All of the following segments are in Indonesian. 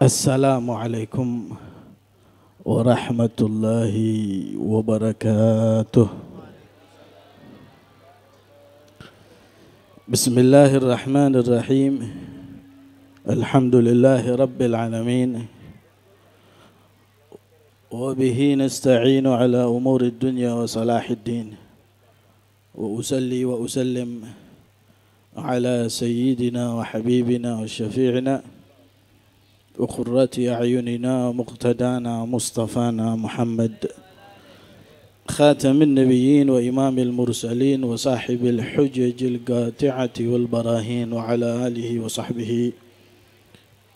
Assalamualaikum warahmatullahi wabarakatuh. Bismillahirrahmanirrahim. Alhamdulillahi rabbil alamin. Wa bihi nasta'inu ala umuri dunya wa salahiddin. Wa usalli wa usallim ala sayyidina wa habibina wa syafi'ina وقرة أعيننا مقتدانا مصطفانا محمد خاتم النبيين وإمام المرسلين وصاحب الحجج القاطعة والبراهين وعلى آله وصحبه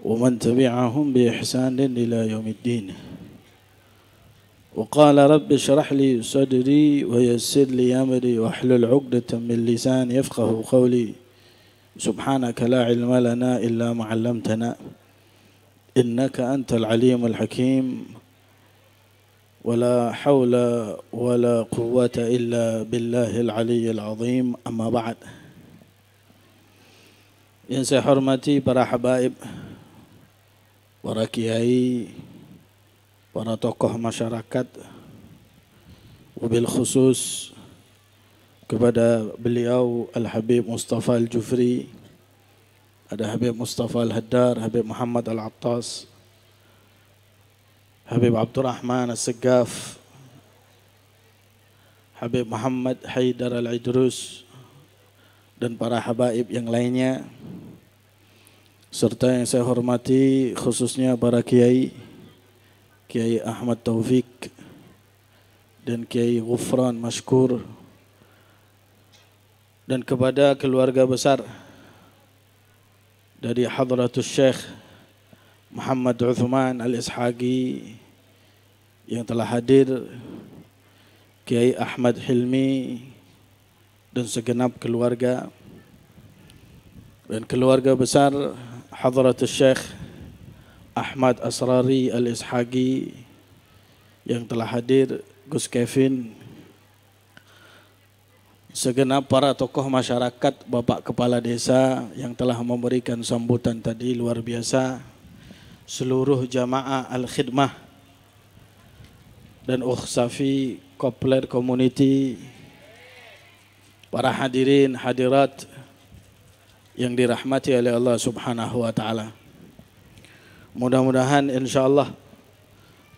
ومن تبعهم بإحسان إلى يوم الدين. وقال رب اشرح لي صدري ويسر لي أمري واحلل عقدة من لساني يفقه قولي سبحانك لا علم لنا إلا ما علمتنا إنك أنت العليم الحكيم ولا حول ولا قوة إلا بالله العلي العظيم. أما بعد. Yang saya hormati para habaib, para kiai, para tokoh masyarakat, wabil khusus kepada beliau Al-Habib Mustafa Al-Jufri, ada Habib Mustafa Al-Haddar, Habib Muhammad Al-Attas, Habib Abdurrahman Al-Segaf, Habib Muhammad Haidar Al-Idrus, dan para habaib yang lainnya, serta yang saya hormati khususnya para kiai, Kiai Ahmad Taufik dan Kiai Ghufran Mashkur, dan kepada keluarga besar dari Hadratus Syekh Muhammad Uthman Al-Ishaqi yang telah hadir, Kiai Ahmad Hilmi dan segenap keluarga, dan keluarga besar Hadratus Syekh Ahmad Asrari Al-Ishaqi yang telah hadir, Gus Kevin, segenap para tokoh masyarakat, Bapak Kepala Desa yang telah memberikan sambutan tadi luar biasa, seluruh jamaah Al-Khidmah dan Safi Kopler Community, para hadirin hadirat yang dirahmati oleh Allah Subhanahu wa taala. Mudah-mudahan insyaallah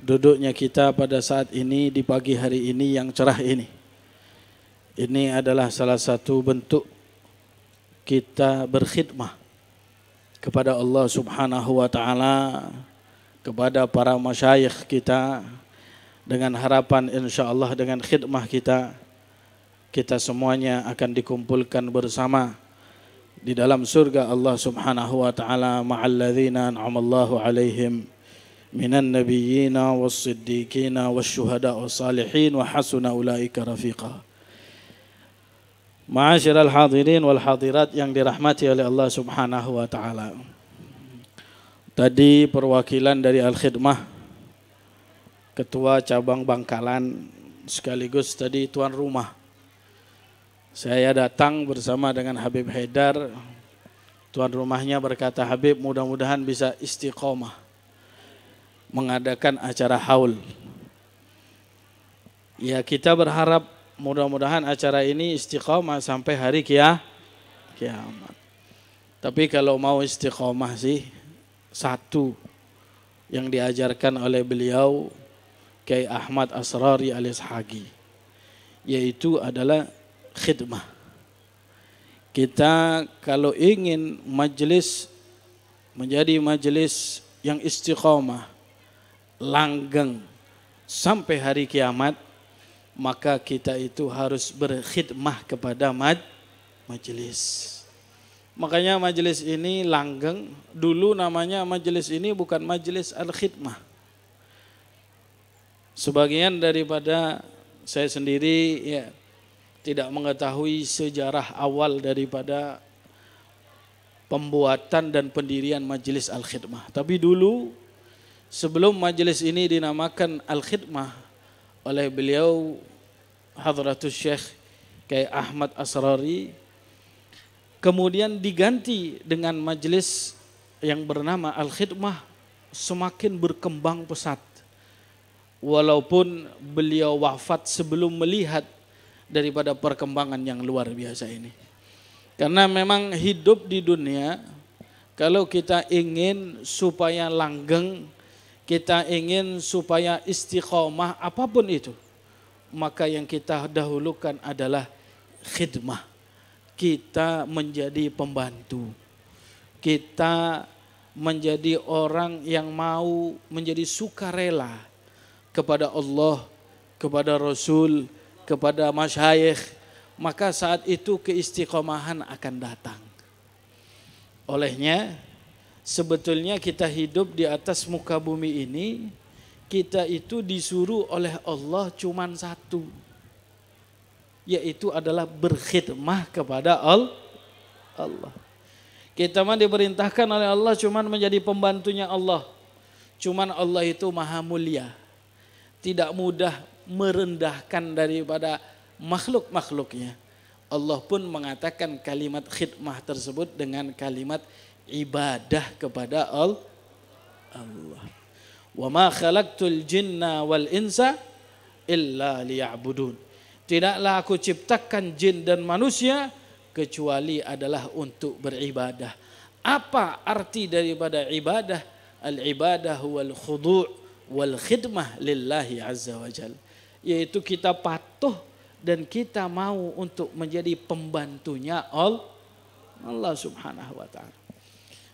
duduknya kita pada saat ini di pagi hari ini yang cerah ini adalah salah satu bentuk kita berkhidmah kepada Allah Subhanahu wa taala, kepada para masyayikh kita, dengan harapan insyaallah dengan khidmah kita semuanya akan dikumpulkan bersama di dalam surga Allah Subhanahu wa taala ma'al ladzina an'amallahu 'alaihim minan nabiyyina was-siddiqina wasyuhada was-salihin wa hasuna ulaika rafiqa. Ma'asyiral hadirin wal hadirat yang dirahmati oleh Allah Subhanahu wa taala. Tadi perwakilan dari Al-Khidmah, Ketua Cabang Bangkalan sekaligus tadi tuan rumah. Saya datang bersama dengan Habib Haidar. Tuan rumahnya berkata, "Habib, mudah-mudahan bisa istiqomah mengadakan acara haul." Ya, kita berharap mudah-mudahan acara ini istiqomah sampai hari kiamat. Tapi kalau mau istiqomah sih, satu yang diajarkan oleh beliau Kiai Ahmad Asrari Al-Ishaqi, yaitu adalah khidmah. Kita kalau ingin majelis menjadi majelis yang istiqomah, langgeng sampai hari kiamat, maka kita itu harus berkhidmah kepada majelis. Makanya majelis ini langgeng. Dulu namanya majelis ini bukan majelis al-khidmah. Sebagian daripada saya sendiri ya tidak mengetahui sejarah awal daripada pembuatan dan pendirian majelis al-khidmah. Tapi dulu sebelum majelis ini dinamakan al-khidmah oleh beliau Hadratus Syekh Kiai Ahmad Asrari, kemudian diganti dengan majelis yang bernama Al-Khidmah semakin berkembang pesat. Walaupun beliau wafat sebelum melihat daripada perkembangan yang luar biasa ini. Karena memang hidup di dunia, kalau kita ingin supaya langgeng, kita ingin supaya istiqomah apapun itu, maka yang kita dahulukan adalah khidmah. Kita menjadi pembantu. Kita menjadi orang yang mau menjadi sukarela kepada Allah, kepada Rasul, kepada masyayikh, maka saat itu keistiqomahan akan datang. Olehnya sebetulnya kita hidup di atas muka bumi ini, kita itu disuruh oleh Allah cuman satu, yaitu adalah berkhidmah kepada Allah. Kita mah diperintahkan oleh Allah cuman menjadi pembantunya Allah. Cuman Allah itu maha mulia, tidak mudah merendahkan daripada makhluk-makhluknya. Allah pun mengatakan kalimat khidmah tersebut dengan kalimat ibadah kepada Allah. Wa ma khalaqtul jinna wal insa illa liya'budun. Tidaklah aku ciptakan jin dan manusia kecuali adalah untuk beribadah. Apa arti daripada ibadah? Al-ibadah wal khudu' wal khidmah lillahi azza wa jal. Yaitu kita patuh dan kita mau untuk menjadi pembantunya Allah subhanahu wa ta'ala.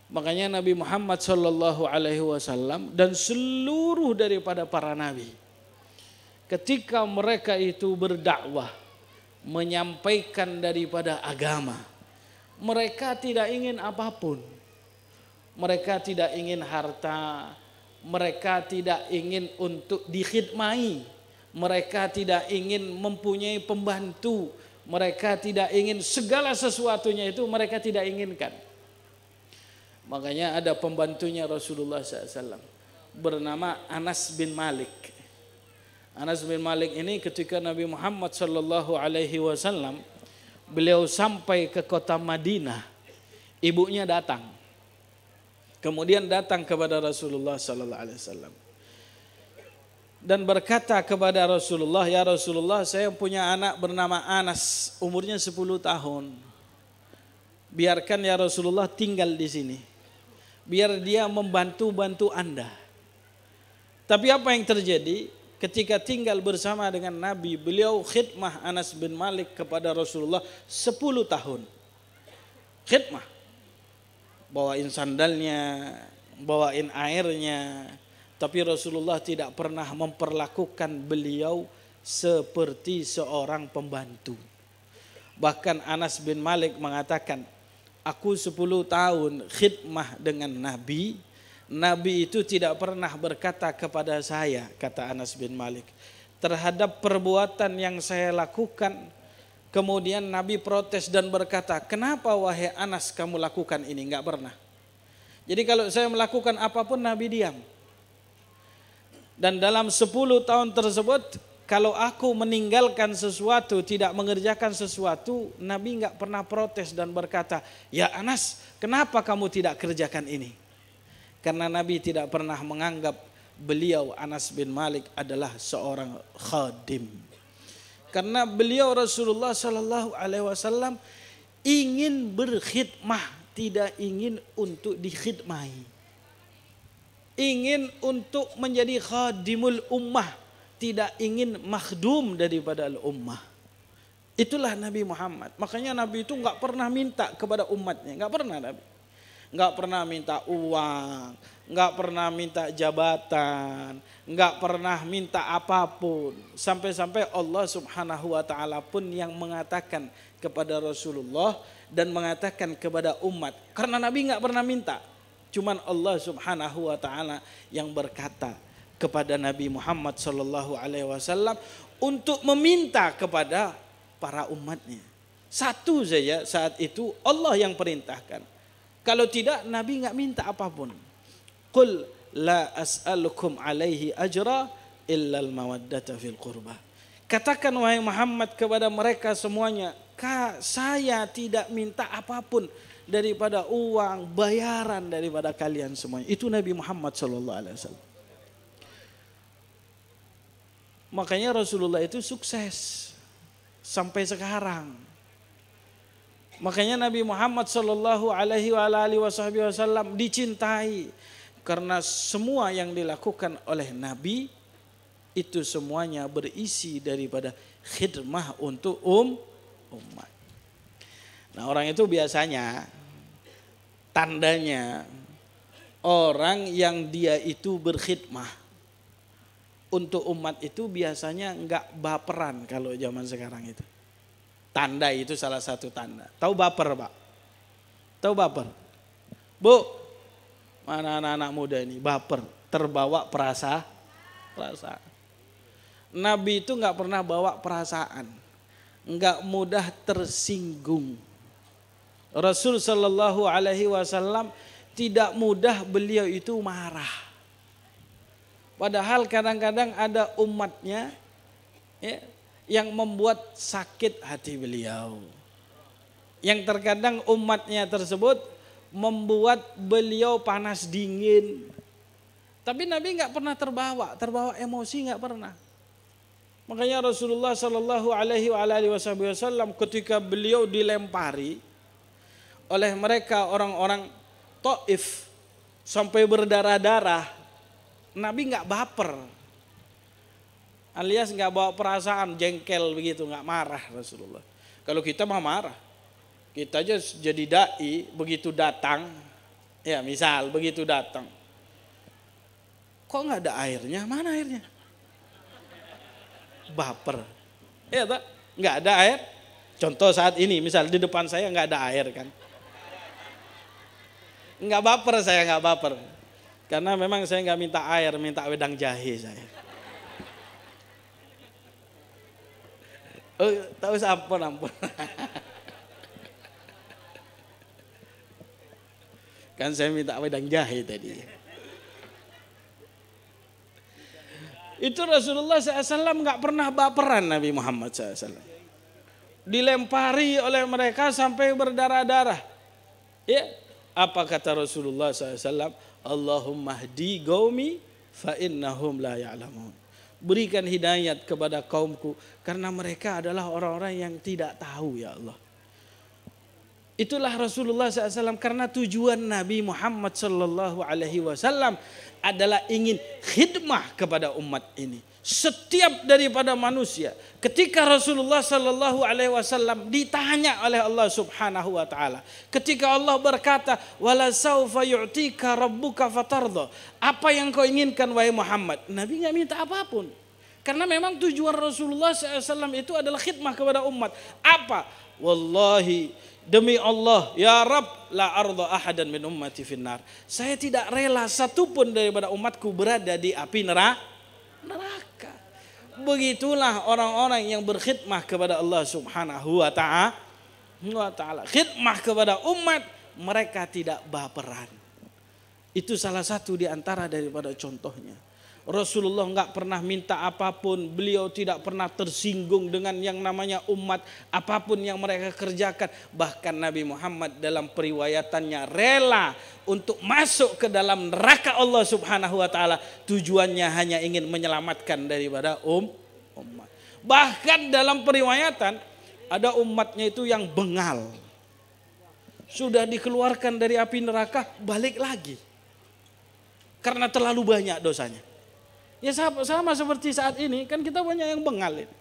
Makanya Nabi Muhammad sallallahu alaihi wasallam dan seluruh daripada para nabi, ketika mereka itu berdakwah, menyampaikan daripada agama, mereka tidak ingin apapun. Mereka tidak ingin harta, mereka tidak ingin untuk dikhidmai, mereka tidak ingin mempunyai pembantu, mereka tidak ingin segala sesuatunya itu mereka tidak inginkan. Makanya ada pembantunya Rasulullah SAW bernama Anas bin Malik. Anas bin Malik ini ketika Nabi Muhammad sallallahu alaihi wasallam beliau sampai ke kota Madinah, ibunya datang. Kemudian datang kepada Rasulullah sallallahu alaihi wasallam dan berkata kepada Rasulullah, "Ya Rasulullah, saya punya anak bernama Anas, umurnya 10 tahun. Biarkan ya Rasulullah tinggal di sini. Biar dia membantu Anda." Tapi apa yang terjadi? Ketika tinggal bersama dengan Nabi, beliau khidmah Anas bin Malik kepada Rasulullah 10 tahun. Khidmah. Bawain sandalnya, bawain airnya. Tapi Rasulullah tidak pernah memperlakukan beliau seperti seorang pembantu. Bahkan Anas bin Malik mengatakan, aku 10 tahun khidmah dengan Nabi. Nabi itu tidak pernah berkata kepada saya, kata Anas bin Malik, terhadap perbuatan yang saya lakukan. Kemudian Nabi protes dan berkata, kenapa wahai Anas kamu lakukan ini? Enggak pernah. Jadi kalau saya melakukan apapun Nabi diam. Dan dalam 10 tahun tersebut, kalau aku meninggalkan sesuatu, tidak mengerjakan sesuatu, Nabi enggak pernah protes dan berkata, ya Anas, kenapa kamu tidak kerjakan ini? Karena Nabi tidak pernah menganggap beliau Anas bin Malik adalah seorang khadim. Karena beliau Rasulullah sallallahu alaihi wasallam ingin berkhidmah, tidak ingin untuk dikhidmai. Ingin untuk menjadi khadimul ummah, tidak ingin makhdum daripada al-ummah. Itulah Nabi Muhammad. Makanya Nabi itu enggak pernah minta kepada umatnya, enggak pernah Nabi. Enggak pernah minta uang, enggak pernah minta jabatan, enggak pernah minta apapun. Sampai-sampai Allah Subhanahu wa taala pun yang mengatakan kepada Rasulullah dan mengatakan kepada umat. Karena Nabi enggak pernah minta. Cuman Allah Subhanahu wa taala yang berkata kepada Nabi Muhammad sallallahu alaihi wasallam untuk meminta kepada para umatnya. Satu saja saat itu Allah yang perintahkan. Kalau tidak, Nabi enggak minta apapun. Qul la as'alukum alaihi ajra illa al-mawaddata fil qurba. Katakan wahai Muhammad kepada mereka semuanya, saya tidak minta apapun daripada uang, bayaran daripada kalian semuanya. Itu Nabi Muhammad SAW. Makanya Rasulullah itu sukses sampai sekarang. Makanya Nabi Muhammad SAW dicintai karena semua yang dilakukan oleh Nabi itu semuanya berisi daripada khidmah untuk umat. Nah, orang itu biasanya tandanya orang yang dia itu berkhidmah untuk umat itu biasanya enggak baperan kalau zaman sekarang itu. Tanda itu salah satu tanda. Tahu baper, Pak? Tahu baper? Bu, mana anak-anak muda ini baper, terbawa perasaan. Nabi itu enggak pernah bawa perasaan, enggak mudah tersinggung. Rasul Shallallahu Alaihi Wasallam tidak mudah beliau itu marah. Padahal kadang-kadang ada umatnya ya, yang membuat sakit hati beliau. Yang terkadang umatnya tersebut membuat beliau panas dingin. Tapi Nabi nggak pernah terbawa emosi nggak pernah. Makanya Rasulullah Shallallahu Alaihi Wasallam ketika beliau dilempari oleh mereka orang-orang Taif sampai berdarah-darah, Nabi nggak baper, alias nggak bawa perasaan jengkel begitu, nggak marah Rasulullah. Kalau kita mah marah, kita aja jadi dai begitu datang, ya misal begitu datang, kok nggak ada airnya, mana airnya? Baper, ya tak? Nggak ada air. Contoh saat ini, misal di depan saya nggak ada air kan? Nggak baper, saya nggak baper. Karena memang saya nggak minta air, minta wedang jahe saya. Oh, tahu ampun. Kan saya minta wedang jahe tadi. Itu Rasulullah SAW nggak pernah baperan Nabi Muhammad SAW. Dilempari oleh mereka sampai berdarah-darah. Ya. Apa kata Rasulullah SAW? Allahumma hdi qaumi fa innahum la ya'lamun. Berikan hidayat kepada kaumku karena mereka adalah orang-orang yang tidak tahu ya Allah. Itulah Rasulullah SAW karena tujuan Nabi Muhammad SAW adalah ingin khidmah kepada umat ini. Setiap daripada manusia, ketika Rasulullah SAW ditanya oleh Allah Subhanahu Wa Taala, ketika Allah berkata, "Wala saufa yu'tika rabbuka fatardha." Apa yang kau inginkan wahai Muhammad? Nabi nggak minta apapun, karena memang tujuan Rasulullah SAW itu adalah khidmah kepada umat. Apa? Wallahi, demi Allah, ya Rabb, la arda ahadan min ummati finnar. Saya tidak rela satupun daripada umatku berada di api neraka. Begitulah orang-orang yang berkhidmah kepada Allah Subhanahu wa ta'ala. Khidmah kepada umat, mereka tidak baperan. Itu salah satu di antara daripada contohnya. Rasulullah enggak pernah minta apapun, beliau tidak pernah tersinggung dengan yang namanya umat, apapun yang mereka kerjakan. Bahkan Nabi Muhammad dalam periwayatannya rela untuk masuk ke dalam neraka Allah Subhanahu wa taala, tujuannya hanya ingin menyelamatkan daripada umat. Bahkan dalam periwayatan ada umatnya itu yang bengal. Sudah dikeluarkan dari api neraka, balik lagi. Karena terlalu banyak dosanya. Ya sama seperti saat ini, kan kita banyak yang bengal ini.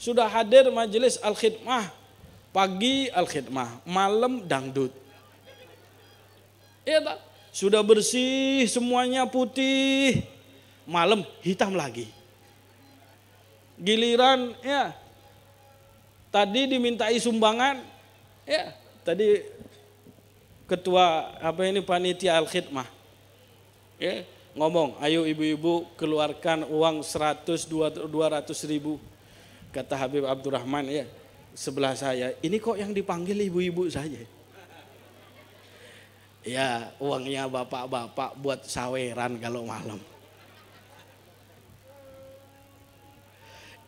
Sudah hadir majelis al-khidmah, pagi al-khidmah, malam dangdut. Ya tak? Sudah bersih semuanya putih, malam hitam lagi. Giliran ya, tadi dimintai sumbangan, ya tadi ketua panitia al-khidmah, ya. Ngomong, ayo ibu-ibu keluarkan uang 100-200 ribu. Kata Habib Abdurrahman ya, sebelah saya, ini kok yang dipanggil ibu-ibu saja. Ya uangnya bapak-bapak buat saweran kalau malam.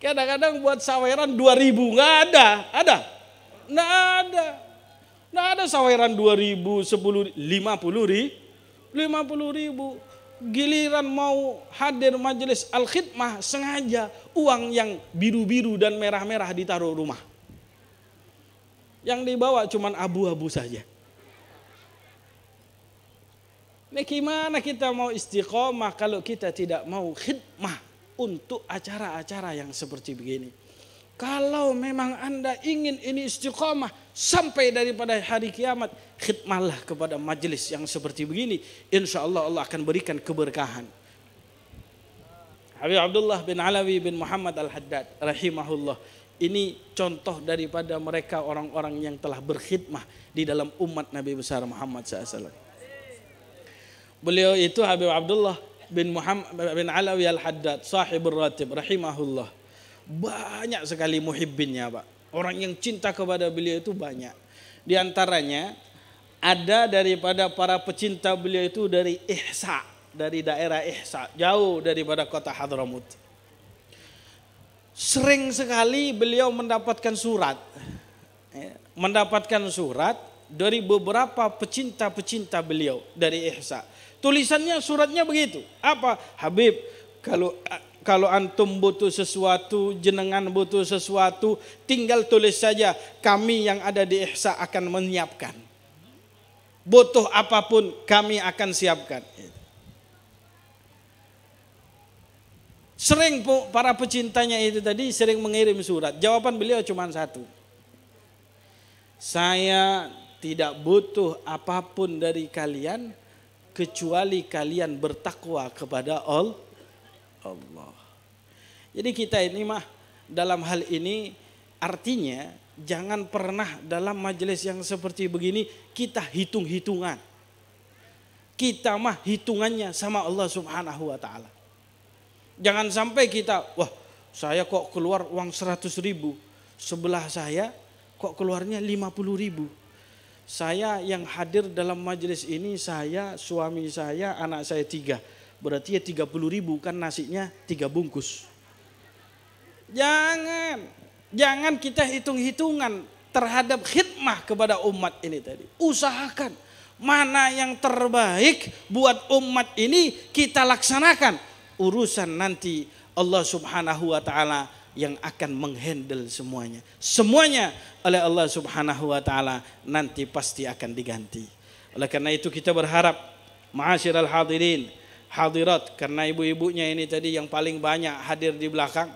Kadang-kadang buat saweran 2.000 nggak ada. Nggak ada. Nggak ada saweran 2.000, 10, 50 ribu. Giliran mau hadir majelis al-khidmah sengaja uang yang biru-biru dan merah-merah ditaruh rumah. Yang dibawa cuman abu-abu saja. Ini gimana kita mau istiqomah kalau kita tidak mau khidmah untuk acara-acara yang seperti begini. Kalau memang Anda ingin ini istiqomah sampai daripada hari kiamat, khidmahlah kepada majelis yang seperti begini. Insya Allah Allah akan berikan keberkahan. Habib Abdullah bin Alawi bin Muhammad Al-Haddad rahimahullah. Ini contoh daripada mereka orang-orang yang telah berkhidmah di dalam umat Nabi besar Muhammad SAW. Beliau itu Habib Abdullah bin Muhammad bin Alawi Al-Haddad, sahibur ratib rahimahullah. Banyak sekali muhibbinnya, Pak. Orang yang cinta kepada beliau itu banyak. Di antaranya ada daripada para pecinta beliau itu dari Ihsa, dari daerah Ihsa, jauh daripada kota Hadramut. Sering sekali beliau mendapatkan surat dari beberapa pecinta-pecinta beliau dari Ihsa. Tulisannya, suratnya begitu. Apa? Habib, kalau antum butuh sesuatu, jenengan butuh sesuatu, tinggal tulis saja, kami yang ada di Ihsa akan menyiapkan. Butuh apapun kami akan siapkan. Sering para pecintanya itu tadi sering mengirim surat. Jawaban beliau cuma satu. Saya tidak butuh apapun dari kalian kecuali kalian bertakwa kepada Allah. Jadi kita ini mah dalam hal ini artinya jangan pernah dalam majelis yang seperti begini kita hitung-hitungan. Kita mah hitungannya sama Allah Subhanahu wa taala. Jangan sampai kita, wah saya kok keluar uang 100.000, sebelah saya kok keluarnya 50.000. Saya yang hadir dalam majelis ini, saya, suami saya, anak saya 3. Berarti ya 30.000 kan nasinya 3 bungkus. Jangan kita hitung-hitungan terhadap khidmah kepada umat ini tadi. Usahakan mana yang terbaik buat umat ini kita laksanakan. Urusan nanti Allah Subhanahu wa taala yang akan menghandle semuanya. Semuanya oleh Allah Subhanahu wa taala nanti pasti akan diganti. Oleh karena itu kita berharap ma'asyiral hadirin, hadirat, karena ibu-ibunya ini tadi yang paling banyak hadir di belakang.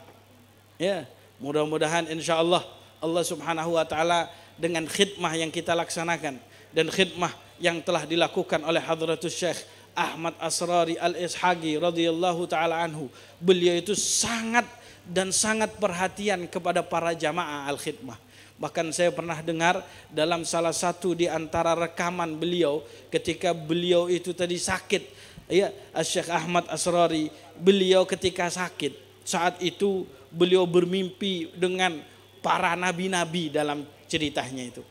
Ya, mudah-mudahan insyaallah Allah Subhanahu wa taala dengan khidmah yang kita laksanakan dan khidmah yang telah dilakukan oleh Hadratus Syekh Ahmad Asrari Al-Ishaqi radhiyallahu taala anhu. Beliau itu sangat perhatian kepada para jamaah al-khidmah. Bahkan saya pernah dengar dalam salah satu di antara rekaman beliau ketika beliau itu tadi sakit, ya, Syekh Ahmad Asrari, beliau ketika sakit, saat itu beliau bermimpi dengan para nabi-nabi dalam ceritanya itu.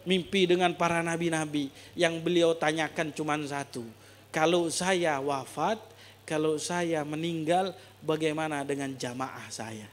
Mimpi dengan para nabi-nabi yang beliau tanyakan cuma satu. Kalau saya wafat, kalau saya meninggal, bagaimana dengan jamaah saya?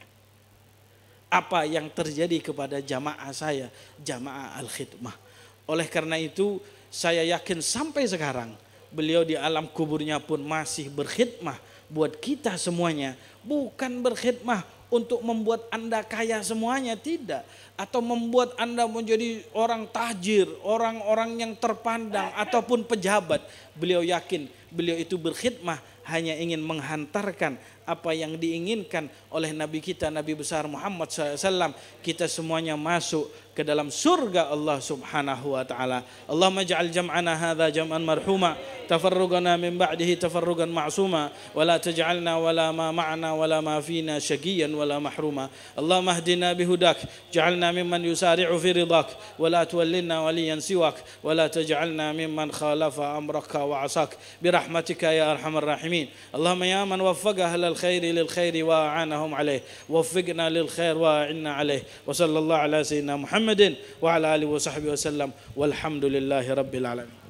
Apa yang terjadi kepada jamaah saya? Jamaah al-khidmah. Oleh karena itu, saya yakin sampai sekarang, beliau di alam kuburnya pun masih berkhidmah buat kita semuanya. Bukan berkhidmah untuk membuat Anda kaya semuanya, tidak. Atau membuat Anda menjadi orang tajir, orang-orang yang terpandang, ataupun pejabat. Beliau yakin, beliau itu berkhidmah hanya ingin menghantarkan apa yang diinginkan oleh Nabi kita, Nabi besar Muhammad SAW. Kita semuanya masuk ke dalam surga Allah Subhanahu wa taala. Allahumma ij'al jam'ana hadza jam'an marhuma, tafarrugana min ba'dihi tafarrugan ma'suma, wa la taj'alna wala ma ma'ana wala ma fina syaqiyan wala mahruma. Allahumma hdina bihudak, ja'alna mimman yusari'u fi ridak, wa la tuwallina waliyan siwak, wa la taj'alna mimman khalafa amraka wa 'asak bi rahmatika ya arhamar rahimin. Allahumma ya man waffaqa ahlal khairi lil khairi wa a'anahum alayh, waffiqna lil khair wa a'inna alayh. Wa sallallahu ala sayyidina Muhammadin wa ala alihi wa sahbihi wa sallam, walhamdulillahi rabbil alamin.